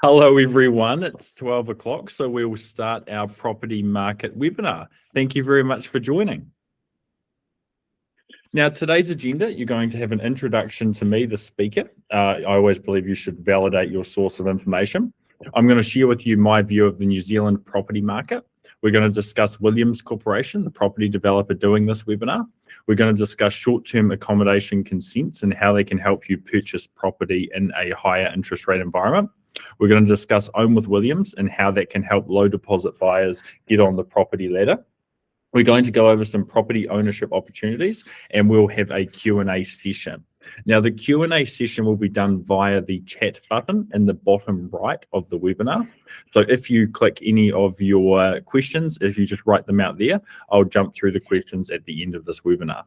Hello, everyone. It's 12 o'clock, so we will start our property market webinar. Thank you very much for joining. Now, today's agenda, you're going to have an introduction to me, the speaker. I always believe you should validate your source of information. I'm going to share with you my view of the New Zealand property market. We're going to discuss Williams Corporation, the property developer doing this webinar. We're going to discuss short-term accommodation consents and how they can help you purchase property in a higher interest rate environment. We're going to discuss Own with Williams and how that can help low deposit buyers get on the property ladder. We're going to go over some property ownership opportunities, and we'll have a Q&A session. Now, the Q&A session will be done via the chat button in the bottom right of the webinar. So if you click any of your questions, if you just write them out there, I'll jump through the questions at the end of this webinar.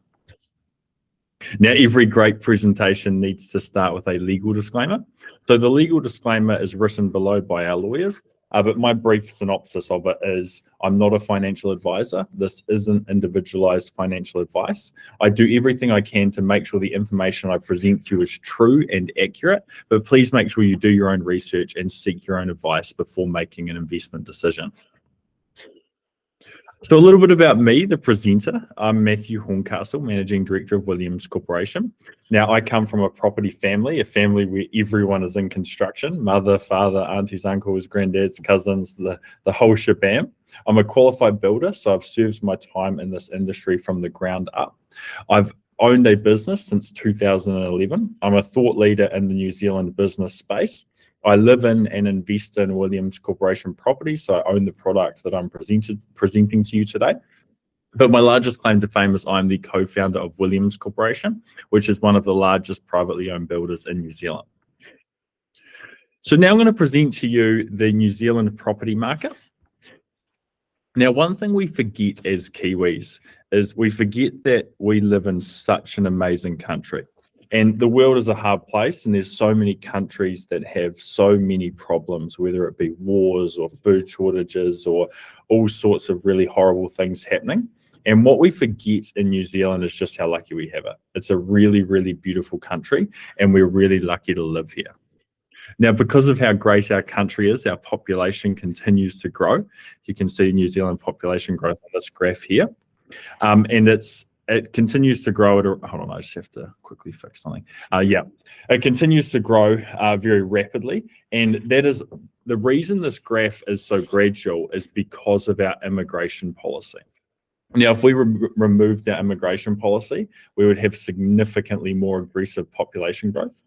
Now, every great presentation needs to start with a legal disclaimer. So the legal disclaimer is written below by our lawyers, but my brief synopsis of it is I'm not a financial advisor. This isn't individualized financial advice. I do everything I can to make sure the information I present to you is true and accurate, but please make sure you do your own research and seek your own advice before making an investment decision. So a little bit about me, the presenter. I'm Matthew Horncastle, Managing Director of Williams Corporation. Now, I come from a property family, a family where everyone is in construction, mother, father, aunties, uncles, granddads, cousins, the whole shebang. I'm a qualified builder, so I've served my time in this industry from the ground up. I've owned a business since 2011. I'm a thought leader in the New Zealand business space. I live in and invest in Williams Corporation properties, so I own the product that I'm presenting to you today. But my largest claim to fame is I'm the co-founder of Williams Corporation, which is one of the largest privately owned builders in New Zealand. So now I'm going to present to you the New Zealand property market. Now, one thing we forget as Kiwis is we forget that we live in such an amazing country. And the world is a hard place, and there's so many countries that have so many problems, whether it be wars or food shortages or all sorts of really horrible things happening. And what we forget in New Zealand is just how lucky we have it. It's a really, really beautiful country, and we're really lucky to live here. Now, because of how great our country is, our population continues to grow. You can see New Zealand population growth on this graph here. And it continues to grow at a, hold on, I just have to quickly fix something. It continues to grow very rapidly. And that is the reason this graph is so gradual is because of our immigration policy. Now, if we removed our immigration policy, we would have significantly more aggressive population growth.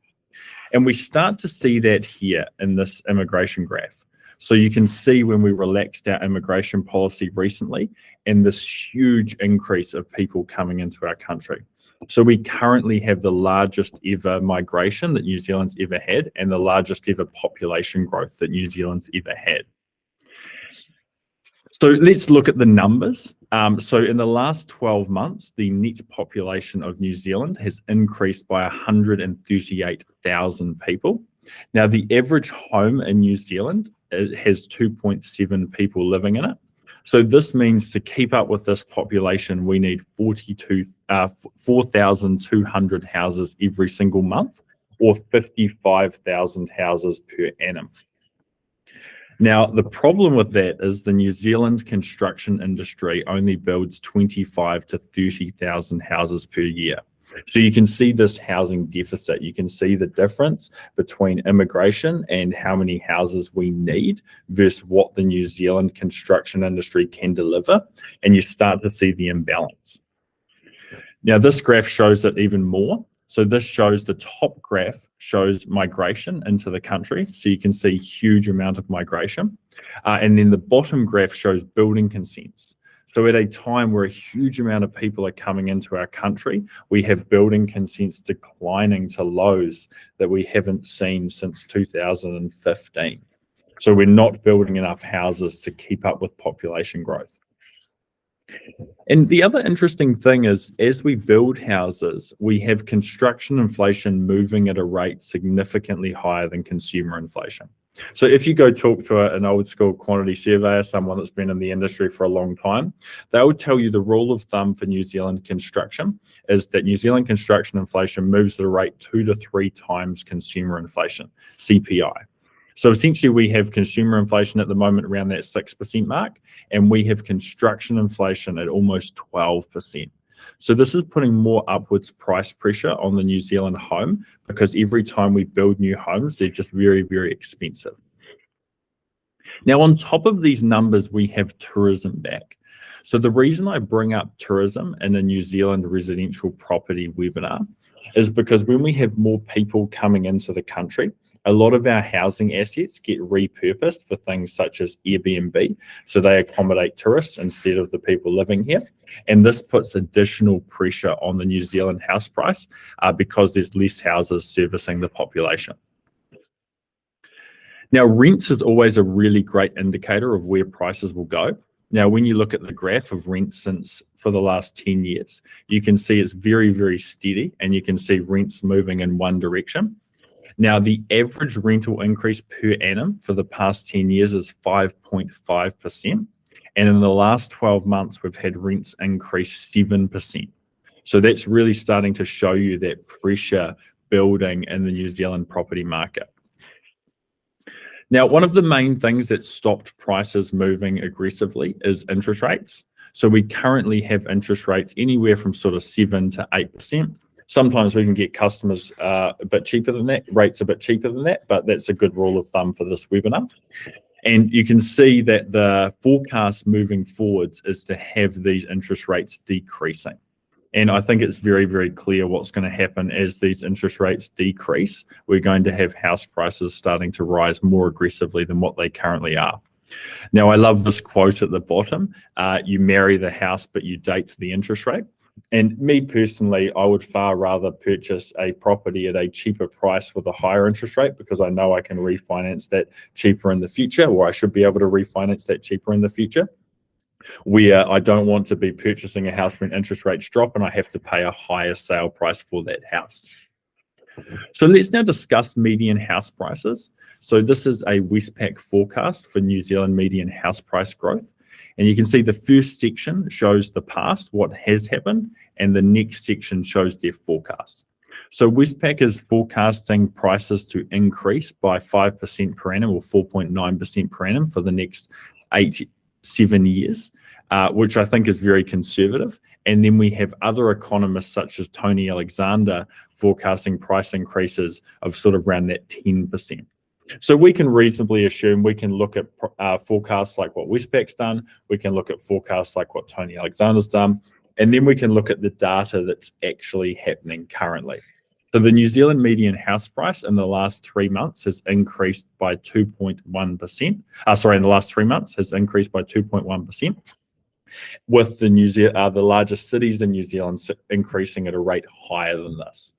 And we start to see that here in this immigration graph. So you can see when we relaxed our immigration policy recently and this huge increase of people coming into our country. So we currently have the largest ever migration that New Zealand's ever had and the largest ever population growth that New Zealand's ever had. So let's look at the numbers. So in the last 12 months, the net population of New Zealand has increased by 138,000 people. Now, the average home in New Zealand has 2.7 people living in it. So this means to keep up with this population, we need 4,200 houses every single month, or 55,000 houses per annum. Now, the problem with that is the New Zealand construction industry only builds 25 to 30,000 houses per year. So you can see this housing deficit. You can see the difference between immigration and how many houses we need versus what the New Zealand construction industry can deliver. And you start to see the imbalance. Now, this graph shows it even more. So this shows the top graph shows migration into the country. So you can see huge amount of migration. And then the bottom graph shows building consents. So at a time where a huge amount of people are coming into our country, we have building consents declining to lows that we haven't seen since 2015. So we're not building enough houses to keep up with population growth. And the other interesting thing is, as we build houses, we have construction inflation moving at a rate significantly higher than consumer inflation. So if you go talk to an old school quantity surveyor, someone that's been in the industry for a long time, they would tell you the rule of thumb for New Zealand construction is that New Zealand construction inflation moves at a rate 2 to 3 times consumer inflation, CPI. So essentially we have consumer inflation at the moment around that 6% mark, and we have construction inflation at almost 12%. So this is putting more upwards price pressure on the New Zealand home, because every time we build new homes, they're just very, very expensive. Now, on top of these numbers, we have tourism back. So the reason I bring up tourism in a New Zealand residential property webinar is because when we have more people coming into the country, a lot of our housing assets get repurposed for things such as Airbnb. So they accommodate tourists instead of the people living here. And this puts additional pressure on the New Zealand house price because there's less houses servicing the population. Now, rents is always a really great indicator of where prices will go. Now, when you look at the graph of rents for the last 10 years, you can see it's very, very steady, and you can see rents moving in one direction. Now, the average rental increase per annum for the past 10 years is 5.5%. And in the last 12 months, we've had rents increase 7%. So that's really starting to show you that pressure building in the New Zealand property market. Now, one of the main things that stopped prices moving aggressively is interest rates. So we currently have interest rates anywhere from sort of 7 to 8%. Sometimes we can get customers a bit cheaper than that, rates a bit cheaper than that, but that's a good rule of thumb for this webinar. And you can see that the forecast moving forwards is to have these interest rates decreasing. And I think it's very, very clear what's going to happen as these interest rates decrease. We're going to have house prices starting to rise more aggressively than what they currently are. Now, I love this quote at the bottom. You marry the house, but you date the interest rate. And me personally, I would far rather purchase a property at a cheaper price with a higher interest rate, because I know I can refinance that cheaper in the future, or I should be able to refinance that cheaper in the future, where I don't want to be purchasing a house when interest rates drop and I have to pay a higher sale price for that house. So let's now discuss median house prices. So this is a Westpac forecast for New Zealand median house price growth. And you can see the first section shows the past, what has happened, and the next section shows their forecast. So Westpac is forecasting prices to increase by 5% per annum, or 4.9% per annum for the next 7 years, which I think is very conservative. And then we have other economists such as Tony Alexander forecasting price increases of sort of around that 10%. So we can reasonably assume, we can look at forecasts like what Westpac's done, we can look at forecasts like what Tony Alexander's done, and then we can look at the data that's actually happening currently. So the New Zealand median house price in the last 3 months has increased by 2.1%. In the last 3 months has increased by 2.1%, with the largest cities in New Zealand increasing at a rate higher than this.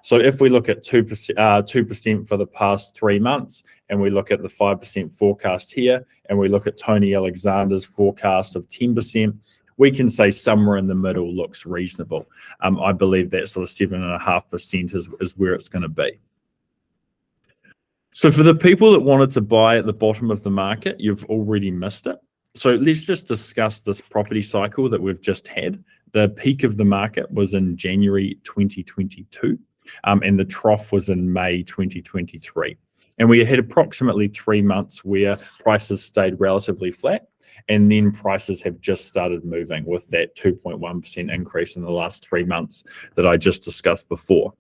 So if we look at 2% for the past 3 months, and we look at the 5% forecast here, and we look at Tony Alexander's forecast of 10%, we can say somewhere in the middle looks reasonable. I believe that sort of 7.5% is where it's going to be. So for the people that wanted to buy at the bottom of the market, you've already missed it. So let's just discuss this property cycle that we've just had. The peak of the market was in January 2022. And the trough was in May 2023. And we had approximately 3 months where prices stayed relatively flat, and then prices have just started moving with that 2.1% increase in the last 3 months that I just discussed before.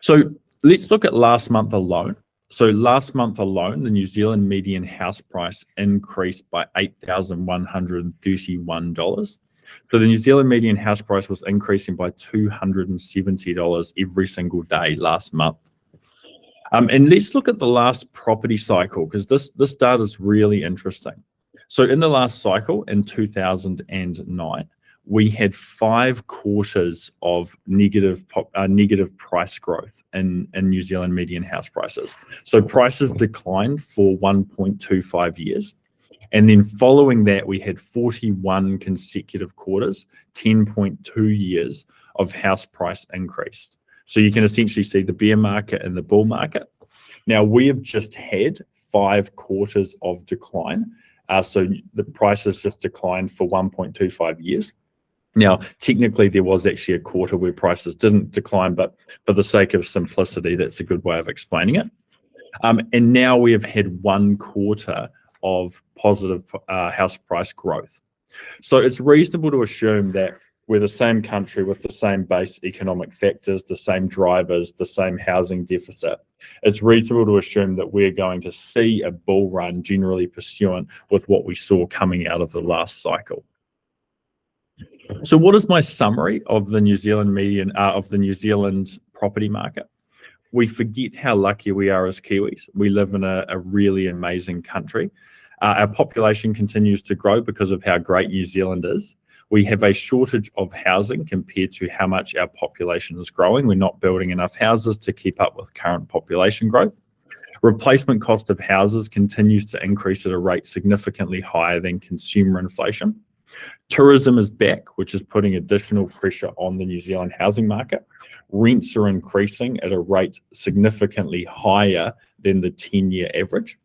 So let's look at last month alone. So last month alone, the New Zealand median house price increased by $8,131. So the New Zealand median house price was increasing by $270 every single day last month. And let's look at the last property cycle, because this data is really interesting. So in the last cycle, in 2009, we had 5 quarters of negative price growth in New Zealand median house prices. So prices declined for 1.25 years. And then following that, we had 41 consecutive quarters, 10.2 years of house price increase. So you can essentially see the bear market and the bull market. Now, we have just had 5 quarters of decline. So the prices just declined for 1.25 years. Now, technically, there was actually a quarter where prices didn't decline, but for the sake of simplicity, that's a good way of explaining it. And now we have had 1 quarter of positive house price growth. So it's reasonable to assume that we're the same country with the same base economic factors, the same drivers, the same housing deficit. It's reasonable to assume that we're going to see a bull run generally pursuant with what we saw coming out of the last cycle. So what is my summary of the New Zealand property market? We forget how lucky we are as Kiwis. We live in a really amazing country. Our population continues to grow because of how great New Zealand is. We have a shortage of housing compared to how much our population is growing. We're not building enough houses to keep up with current population growth. Replacement cost of houses continues to increase at a rate significantly higher than consumer inflation. Tourism is back, which is putting additional pressure on the New Zealand housing market. Rents are increasing at a rate significantly higher than the 10-year average.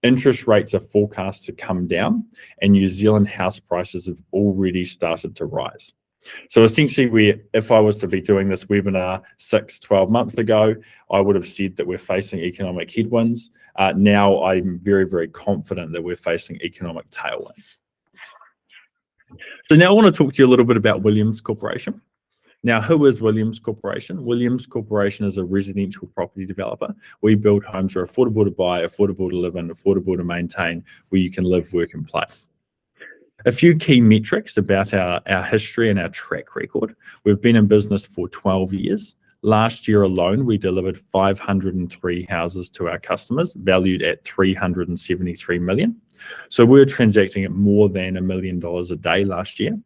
Interest rates are forecast to come down, and New Zealand house prices have already started to rise. So essentially, if I was to be doing this webinar 6-12 months ago, I would have said that we're facing economic headwinds. Now I'm very, very confident that we're facing economic tailwinds. So now I want to talk to you a little bit about Williams Corporation. Now, who is Williams Corporation? Williams Corporation is a residential property developer. We build homes that are affordable to buy, affordable to live in, affordable to maintain, where you can live, work, and play. A few key metrics about our history and our track record. We've been in business for 12 years. Last year alone, we delivered 503 houses to our customers, valued at $373 million. So we're transacting at more than $1 million a day last year.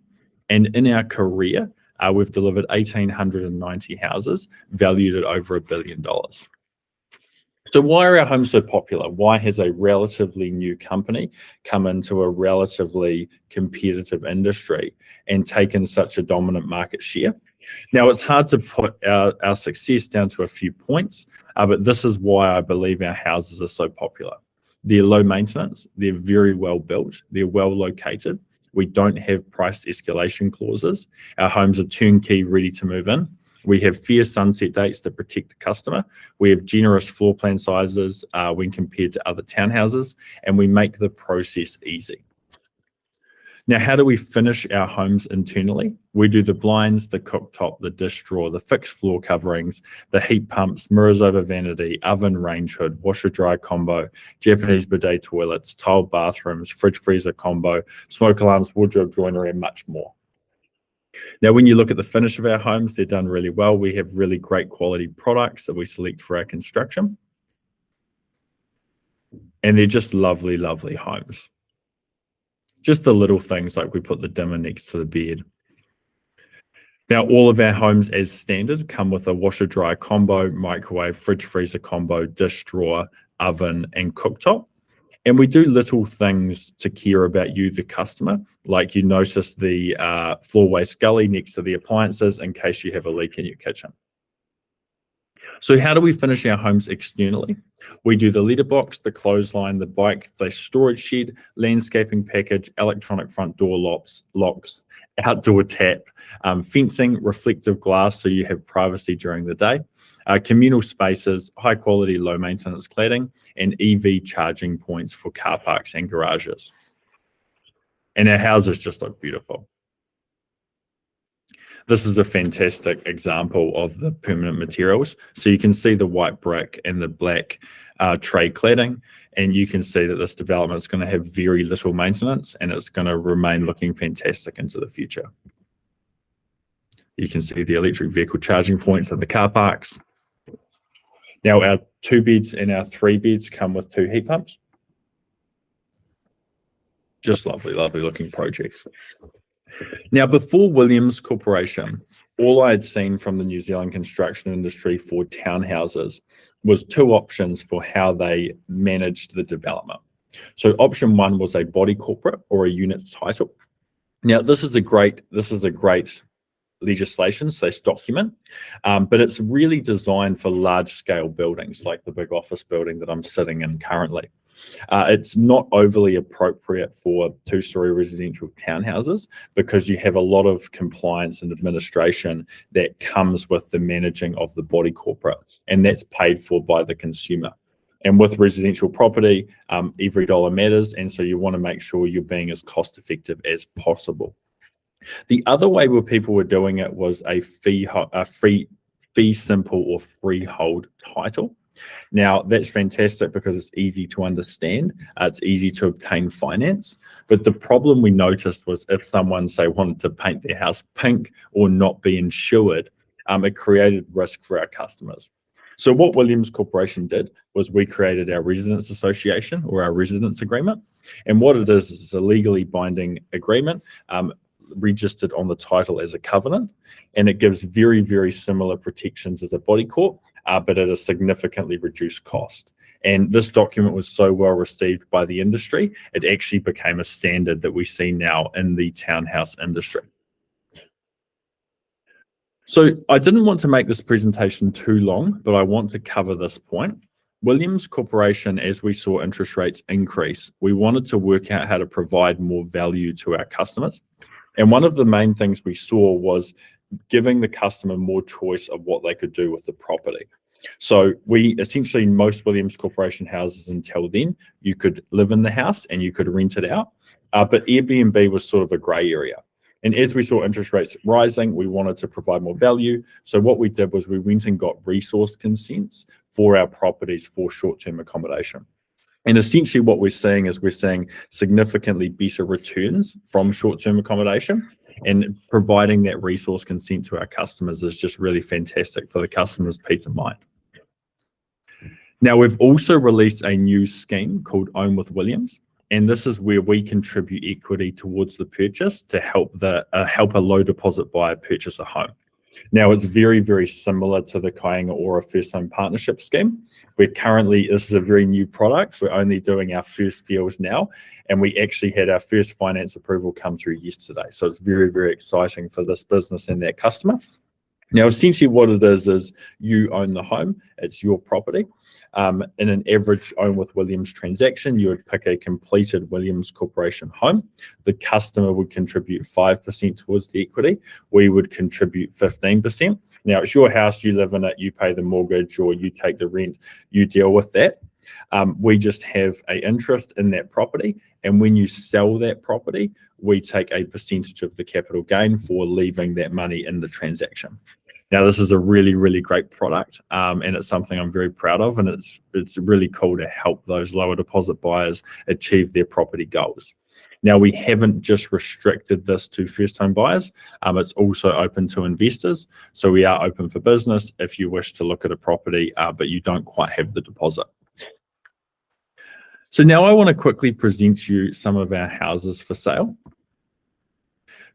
And in our career, we've delivered 1,890 houses, valued at over $1 billion. So why are our homes so popular? Why has a relatively new company come into a relatively competitive industry and taken such a dominant market share? Now, it's hard to put our success down to a few points, but this is why I believe our houses are so popular. They're low maintenance, they're very well built, they're well located. We don't have price escalation clauses. Our homes are turnkey, ready to move in. We have fair sunset dates that protect the customer. We have generous floor plan sizes when compared to other townhouses, and we make the process easy. Now, how do we finish our homes internally? We do the blinds, the cooktop, the dish drawer, the fixed floor coverings, the heat pumps, mirrors over vanity, oven, range hood, washer dryer combo, Japanese bidet toilets, tiled bathrooms, fridge freezer combo, smoke alarms, wardrobe joinery, and much more. Now, when you look at the finish of our homes, they're done really well. We have really great quality products that we select for our construction. And they're just lovely, lovely homes. Just the little things like we put the dimmer next to the bed. Now, all of our homes as standard come with a washer dryer combo, microwave, fridge freezer combo, dish drawer, oven, and cooktop. And we do little things to care about you, the customer, like you notice the floorway scully next to the appliances in case you have a leak in your kitchen. So how do we finish our homes externally? We do the letterbox, the clothesline, the bike, the storage shed, landscaping package, electronic front door locks, outdoor tap, fencing, reflective glass so you have privacy during the day, communal spaces, high quality, low maintenance cladding, and EV charging points for car parks and garages. And our houses just look beautiful. This is a fantastic example of the permanent materials. So you can see the white brick and the black tray cladding, and you can see that this development is going to have very little maintenance and it's going to remain looking fantastic into the future. You can see the electric vehicle charging points at the car parks. Now our 2 beds and our 3 beds come with 2 heat pumps. Just lovely, lovely looking projects. Now, before Williams Corporation, all I had seen from the New Zealand construction industry for townhouses was 2 options for how they managed the development. So option 1 was a body corporate or a unit title. Now, this is a great legislation / document, but it's really designed for large scale buildings like the big office building that I'm sitting in currently. It's not overly appropriate for 2-story residential townhouses because you have a lot of compliance and administration that comes with the managing of the body corporate, and that's paid for by the consumer. And with residential property, every dollar matters, and so you want to make sure you're being as cost effective as possible. The other way where people were doing it was a fee simple or freehold title. Now, that's fantastic because it's easy to understand. It's easy to obtain finance. But the problem we noticed was if someone, say, wanted to paint their house pink or not be insured, it created risk for our customers. So what Williams Corporation did was we created our residents association or our residents agreement. And what it is a legally binding agreement registered on the title as a covenant. And it gives very, very similar protections as a body corp, but at a significantly reduced cost. And this document was so well received by the industry, it actually became a standard that we see now in the townhouse industry. So I didn't want to make this presentation too long, but I want to cover this point. Williams Corporation, as we saw interest rates increase, we wanted to work out how to provide more value to our customers. And one of the main things we saw was giving the customer more choice of what they could do with the property. So we essentially, most Williams Corporation houses until then, you could live in the house and you could rent it out, but Airbnb was sort of a grey area. And as we saw interest rates rising, we wanted to provide more value. So what we did was we went and got resource consents for our properties for short-term accommodation. And essentially what we're seeing is we're seeing significantly better returns from short-term accommodation, and providing that resource consent to our customers is just really fantastic for the customer's peace of mind. Now, we've also released a new scheme called Own with Williams. And this is where we contribute equity towards the purchase to help a low deposit buyer purchase a home. Now, it's very, very similar to the Kāinga Ora First Home Partnership Scheme. We're currently, this is a very new product. We're only doing our first deals now, and we actually had our first finance approval come through yesterday. So it's very, very exciting for this business and that customer. Now, essentially what it is you own the home, it's your property. In an average Own with Williams transaction, you would pick a completed Williams Corporation home. The customer would contribute 5% towards the equity. We would contribute 15%. Now, it's your house, you live in it, you pay the mortgage or you take the rent, you deal with that. We just have an interest in that property. And when you sell that property, we take a percentage of the capital gain for leaving that money in the transaction. Now, this is a really, really great product, and it's something I'm very proud of, and it's really cool to help those lower deposit buyers achieve their property goals. Now, we haven't just restricted this to first home buyers. It's also open to investors. So we are open for business if you wish to look at a property, but you don't quite have the deposit. So now I want to quickly present you some of our houses for sale.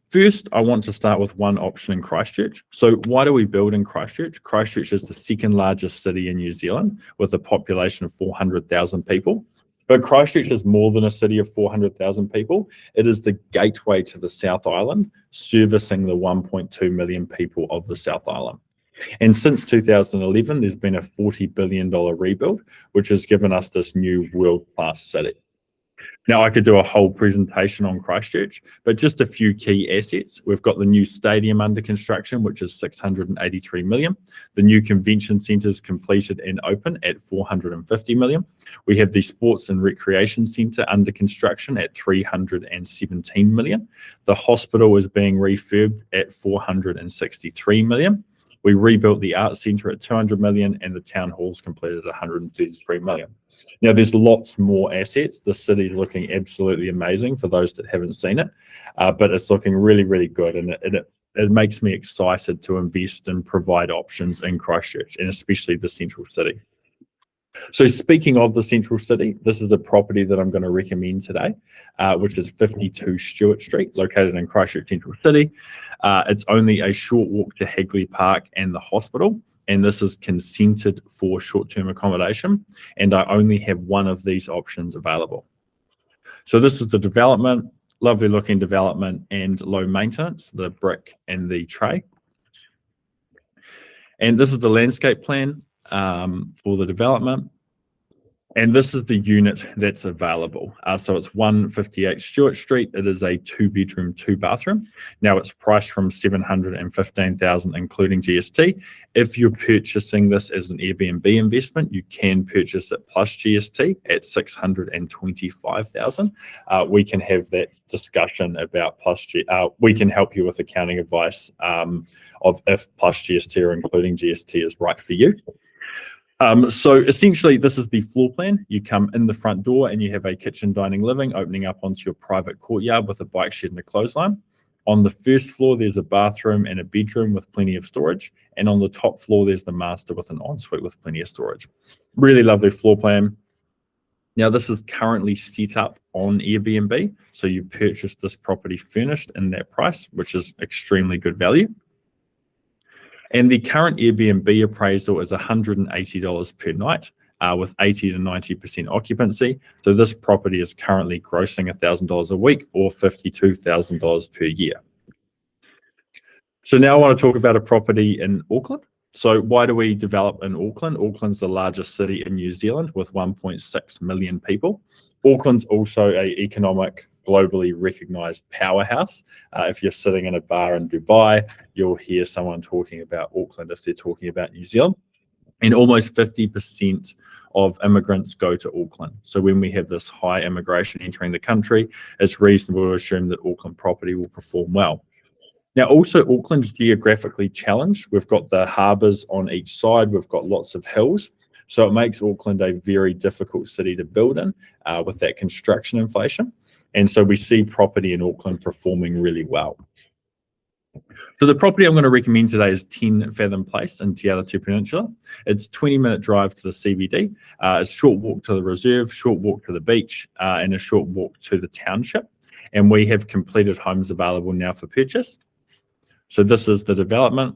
First, I want to start with one option in Christchurch. So why do we build in Christchurch? Christchurch is the second largest city in New Zealand with a population of 400,000 people. But Christchurch is more than a city of 400,000 people. It is the gateway to the South Island, servicing the 1.2 million people of the South Island. And since 2011, there's been a $40 billion rebuild, which has given us this new world-class city. Now, I could do a whole presentation on Christchurch, but just a few key assets. We've got the new stadium under construction, which is $683 million. The new convention centre is completed and open at $450 million. We have the sports and recreation centre under construction at $317 million. The hospital is being refurbed at $463 million. We rebuilt the arts centre at $200 million, and the town hall's completed at $133 million. Now, there's lots more assets. The city's looking absolutely amazing for those that haven't seen it, but it's looking really, really good, and it makes me excited to invest and provide options in Christchurch, and especially the central city. So speaking of the central city, this is a property that I'm going to recommend today, which is 52 Stewart Street, located in Christchurch Central City. It's only a short walk to Hagley Park and the hospital, and this is consented for short-term accommodation, and I only have one of these options available. So this is the development, lovely looking development and low maintenance, the brick and the tray. And this is the landscape plan for the development. And this is the unit that's available. So it's 158 Stewart Street. It is a 2-bedroom, 2-bathroom. Now it's priced from $715,000, including GST. If you're purchasing this as an Airbnb investment, you can purchase it plus GST at $625,000. We can have that discussion about we can help you with accounting advice of if plus GST or including GST is right for you. So essentially, this is the floor plan. You come in the front door and you have a kitchen, dining, living opening up onto your private courtyard with a bike shed and a clothesline. On the first floor, there's a bathroom and a bedroom with plenty of storage. And on the top floor, there's the master with an ensuite with plenty of storage. Really lovely floor plan. Now, this is currently set up on Airbnb. So you purchase this property furnished in that price, which is extremely good value. And the current Airbnb appraisal is $180 per night with 80 to 90% occupancy. So this property is currently grossing $1,000 a week or $52,000 per year. So now I want to talk about a property in Auckland. So why do we develop in Auckland? Auckland's the largest city in New Zealand with 1.6 million people. Auckland's also an economic, globally recognized powerhouse. If you're sitting in a bar in Dubai, you'll hear someone talking about Auckland if they're talking about New Zealand. And almost 50% of immigrants go to Auckland. So when we have this high immigration entering the country, it's reasonable to assume that Auckland property will perform well. Now, also, Auckland's geographically challenged. We've got the harbours on each side. We've got lots of hills. So it makes Auckland a very difficult city to build in with that construction inflation. And so we see property in Auckland performing really well. So the property I'm going to recommend today is 10 Fathom Place in Te Atatū Peninsula. It's a 20-minute drive to the CBD, a short walk to the reserve, short walk to the beach, and a short walk to the township. And we have completed homes available now for purchase. So this is the development.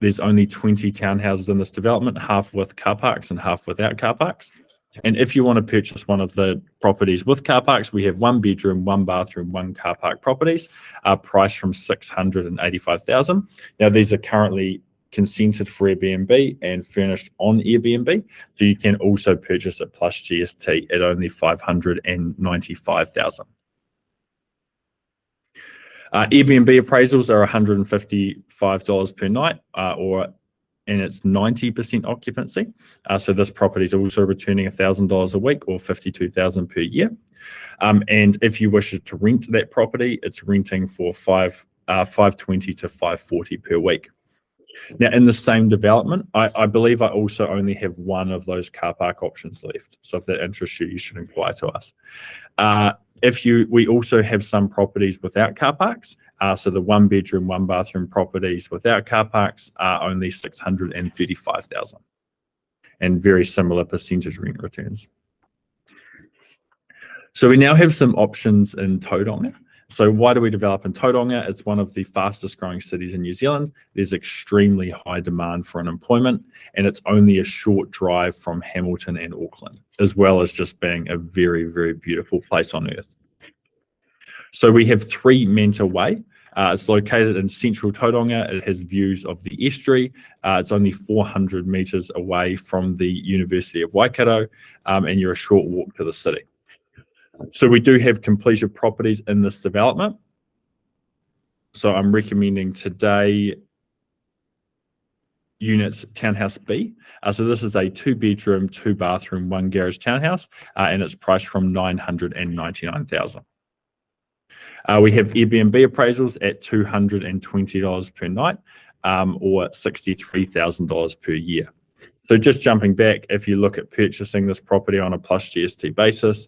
There's only 20 townhouses in this development, half with car parks and half without car parks. And if you want to purchase one of the properties with car parks, we have 1-bedroom, 1-bathroom, 1-car park properties, priced from $685,000. Now, these are currently consented for Airbnb and furnished on Airbnb. So you can also purchase it plus GST at only $595,000. Airbnb appraisals are $155 per night, and it's 90% occupancy. So this property is also returning $1,000 a week or $52,000 per year. And if you wish to rent that property, it's renting for $520 to $540 per week. Now, in the same development, I believe I also only have one of those car park options left. So if that interests you, you should inquire to us. We also have some properties without car parks. So the 1-bedroom, 1-bathroom properties without car parks are only $635,000, and very similar percentage rent returns. So we now have some options in Tauranga. So why do we develop in Tauranga? It's one of the fastest growing cities in New Zealand. There's extremely high demand for unemployment, and it's only a short drive from Hamilton and Auckland, as well as just being a very, very beautiful place on earth. So we have 3 Manta Way. It's located in central Tauranga. It has views of the estuary. It's only 400 meters away from the University of Waikato, and you're a short walk to the city. So we do have completed properties in this development. So I'm recommending today units Townhouse B. So this is a 2-bedroom, 2-bathroom, 1-garage townhouse, and it's priced from $999,000. We have Airbnb appraisals at $220 per night, or $63,000 per year. So just jumping back, if you look at purchasing this property on a plus GST basis,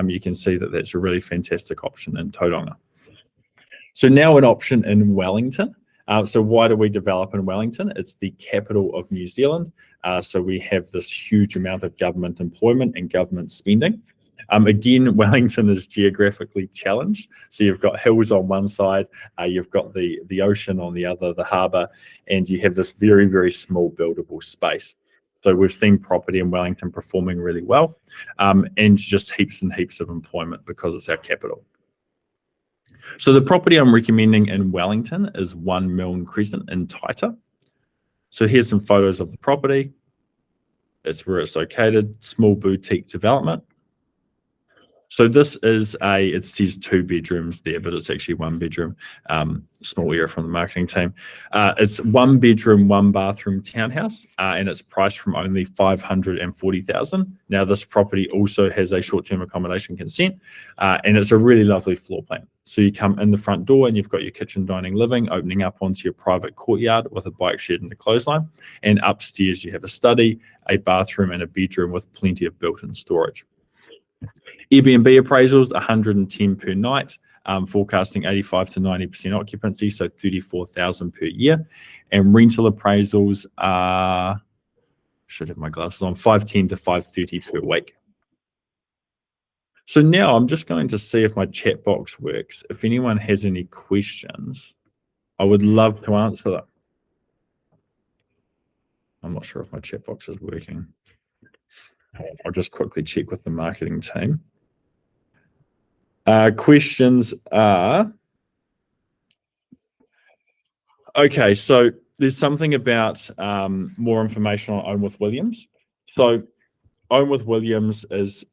you can see that that's a really fantastic option in Tauranga. So now an option in Wellington. So why do we develop in Wellington? It's the capital of New Zealand. So we have this huge amount of government employment and government spending. Again, Wellington is geographically challenged. So you've got hills on one side, you've got the ocean on the other, the harbour, and you have this very, very small buildable space. So we've seen property in Wellington performing really well, and just heaps and heaps of employment because it's our capital. So the property I'm recommending in Wellington is 1 Milne Crescent in Taita. So here's some photos of the property. It's where it's located, small boutique development. So this is it says 2 bedrooms there, but it's actually 1 bedroom, small error from the marketing team. It's 1 bedroom, 1 bathroom townhouse, and it's priced from only $540,000. Now this property also has a short-term accommodation consent, and it's a really lovely floor plan. So you come in the front door and you've got your kitchen, dining, living, opening up onto your private courtyard with a bike shed and a clothesline. And upstairs you have a study, a bathroom, and a bedroom with plenty of built-in storage. Airbnb appraisals, 110 per night, forecasting 85 to 90% occupancy, so 34,000 per year. And rental appraisals are, should have my glasses on, 510 to 530 per week. So now I'm just going to see if my chat box works. If anyone has any questions, I would love to answer them. I'm not sure if my chat box is working. I'll just quickly check with the marketing team. Questions are, okay, so there's something about more information on Own with Williams. So Own with Williams is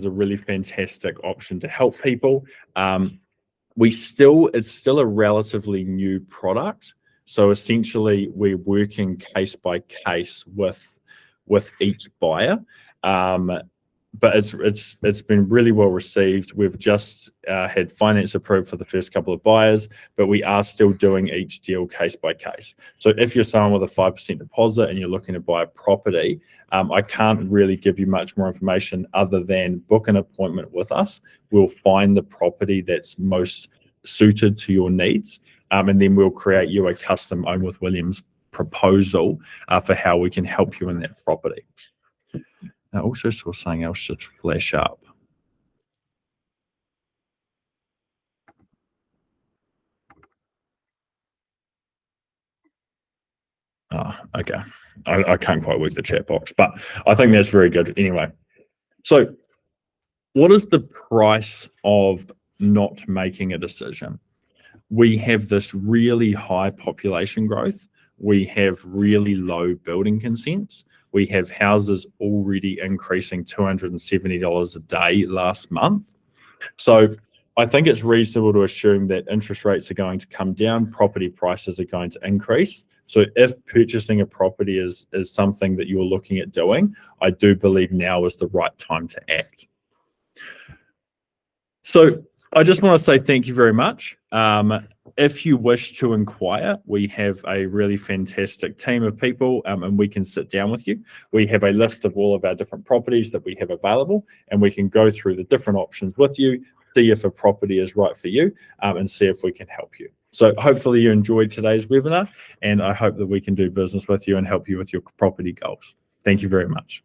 a really fantastic option to help people. It's still a relatively new product. So essentially we're working case by case with each buyer. But it's been really well received. We've just had finance approved for the first couple of buyers, but we are still doing each deal case by case. So if you're someone with a 5% deposit and you're looking to buy a property, I can't really give you much more information other than book an appointment with us. We'll find the property that's most suited to your needs, and then we'll create you a custom Own with Williams proposal for how we can help you in that property. I also saw something else just flash up. Oh, okay. I can't quite work the chat box, but I think that's very good anyway. So what is the price of not making a decision? We have this really high population growth. We have really low building consents. We have houses already increasing $270 a day last month. So I think it's reasonable to assume that interest rates are going to come down, property prices are going to increase. So if purchasing a property is something that you're looking at doing, I do believe now is the right time to act. So I just want to say thank you very much. If you wish to inquire, we have a really fantastic team of people, and we can sit down with you. We have a list of all of our different properties that we have available, and we can go through the different options with you, see if a property is right for you, and see if we can help you. So hopefully you enjoyed today's webinar, and I hope that we can do business with you and help you with your property goals. Thank you very much.